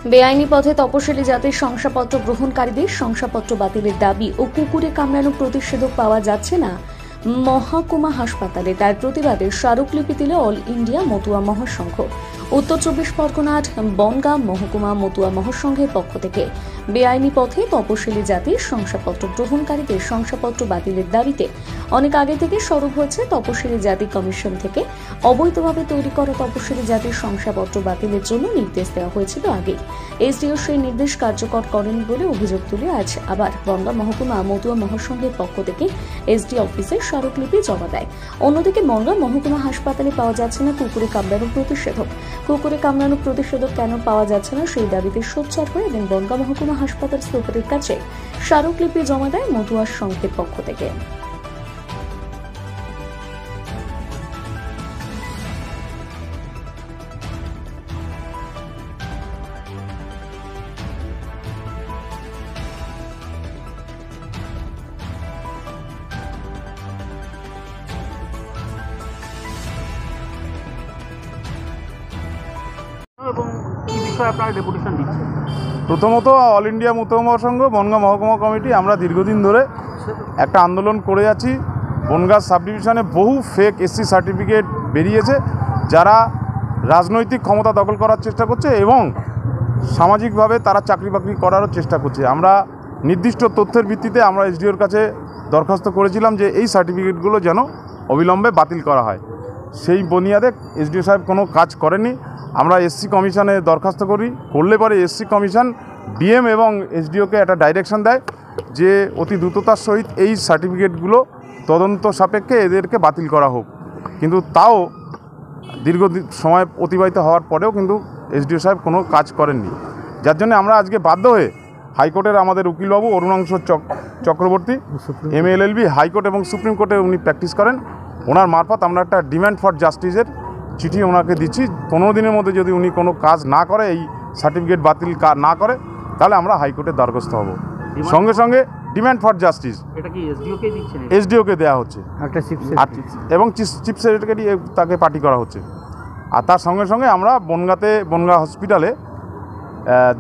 বেআইনি পথে তপশিলি জাতির শংসাপত্র গ্রহণকারীদের শংসাপত্র বাতিলের দাবি ও কুকুরে কামড়ানো প্রতিষেধক পাওয়া যাচ্ছে না মহকুমা হাসপাতালে, তার প্রতিবাদে স্মারকলিপি দিল অল ইন্ডিয়া মতুয়া মহাসংঘ। উত্তর 24 পরগনার বনগাঁ মহকুমা মতুয়া মহাসংঘের পক্ষ থেকে বেআইনি পথে তপশিলি জাতির শংসাপত্র গ্রহণকারীদের শংসাপত্র বাতিলের দাবিতে অনেক আগে থেকে শুরু হয়েছে তপশিলি জাতি কমিশন থেকে অবৈধভাবে তৈরি করা তপশিলি জাতির শংসাপত্র বাতিলের জন্য নির্দেশ দেওয়া হয়েছিল আগে। এসডিও সেই নির্দেশ কার্যকর করেনি বলে অভিযোগ তুলে আজ আবার বনগাঁ মহকুমা মতুয়া মহাসংঘের পক্ষ থেকে এসডি অফিসে স্মারকলিপি জমা দেয়। অন্যদিকে বনগাঁ মহকুমা হাসপাতালে পাওয়া যাচ্ছে না কুকুরে কামড়ানো প্রতিষেধক। কুকুরে কামড়ানো প্রতিষেধক কেন পাওয়া যাচ্ছে না সেই দাবিতে সোচ্চার হয়ে এবং বনগাঁ মহকুমা হাসপাতাল সুপারের কাছে স্মারকলিপি জমা দেয় মতুয়া সংঘের পক্ষ থেকে। এবং কি বিষয়ে আপনারা ডেপুটেশন দিচ্ছেন? প্রথমত অল ইন্ডিয়া মতুয়া মহাসংঘ বনগাঁ মহকুমা কমিটি আমরা দীর্ঘদিন ধরে একটা আন্দোলন করে যাচ্ছি। বনগাঁ সাব ডিভিশনে বহু ফেক এসসি সার্টিফিকেট বেরিয়েছে, যারা রাজনৈতিক ক্ষমতা দখল করার চেষ্টা করছে এবং সামাজিকভাবে তারা চাকরি বাকরি করারও চেষ্টা করছে। আমরা নির্দিষ্ট তথ্যের ভিত্তিতে আমরা এসডিওর কাছে দরখাস্ত করেছিলাম যে এই সার্টিফিকেটগুলো যেন অবিলম্বে বাতিল করা হয়। সেই বুনিয়াদে এসডিও সাহেব কোনো কাজ করেনি। আমরা এসসি কমিশনে দরখাস্ত করলে পরে এসসি কমিশন ডিএম এবং এসডিওকে একটা ডাইরেকশন দেয় যে অতি দ্রুততার সহিত এই সার্টিফিকেটগুলো তদন্ত সাপেক্ষে এদেরকে বাতিল করা হোক। কিন্তু তাও দীর্ঘ সময় অতিবাহিত হওয়ার পরেও কিন্তু এসডিও সাহেব কোনো কাজ করেননি, যার জন্য আমরা আজকে বাধ্য হয়ে হাইকোর্টের আমাদের উকিলবাবু অরুণাংশ চক্রবর্তী MLLB হাইকোর্ট এবং সুপ্রিম কোর্টে উনি প্র্যাকটিস করেন, ওনার মারফত আমরা একটা ডিম্যান্ড ফর জাস্টিসের চিঠি ওনাকে দিচ্ছি। 15 দিনের মধ্যে যদি উনি কোনো কাজ না করে, এই সার্টিফিকেট বাতিল না করে, তাহলে আমরা হাইকোর্টের দ্বারস্থ হব। সঙ্গে সঙ্গে ডিম্যান্ড ফর জাস্টিস এটা কি এসডিওকে দিচ্ছেন? এসডিওকে দেওয়া হচ্ছে এবং চিফ সেক্রেটারি তাকে পার্টি করা হচ্ছে। আর তার সঙ্গে সঙ্গে আমরা বনগাঁ হসপিটালে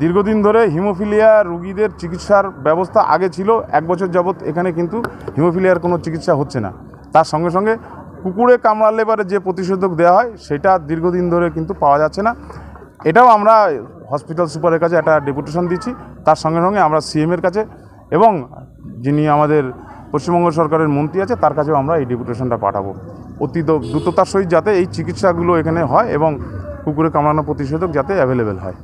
দীর্ঘদিন ধরে হিমোফিলিয়া রুগীদের চিকিৎসার ব্যবস্থা আগে ছিল, 1 বছর যাবৎ এখানে কিন্তু হিমোফিলিয়ার কোনো চিকিৎসা হচ্ছে না। তার সঙ্গে সঙ্গে কুকুরে কামড়ালে পরে যে প্রতিষেধক দেওয়া হয় সেটা দীর্ঘদিন ধরে কিন্তু পাওয়া যাচ্ছে না। এটাও আমরা হসপিটাল সুপারের কাছে একটা ডেপুটেশন দিচ্ছি। তার সঙ্গে সঙ্গে আমরা সিএমের কাছে এবং যিনি আমাদের পশ্চিমবঙ্গ সরকারের মন্ত্রী আছে তার কাছেও আমরা এই ডেপুটেশনটা পাঠাবো অতি দ্রুততার সহিত, যাতে এই চিকিৎসাগুলো এখানে হয় এবং কুকুরে কামড়ানো প্রতিষেধক যাতে অ্যাভেলেবেল হয়।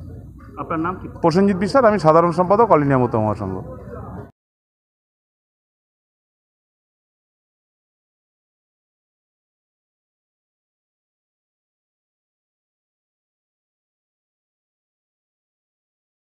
আপনার নাম কি? প্রসেনজিৎ বিশ্বাস, আমি সাধারণ সম্পাদক অল ইন্ডিয়া মতুয়া মহাসংঘ।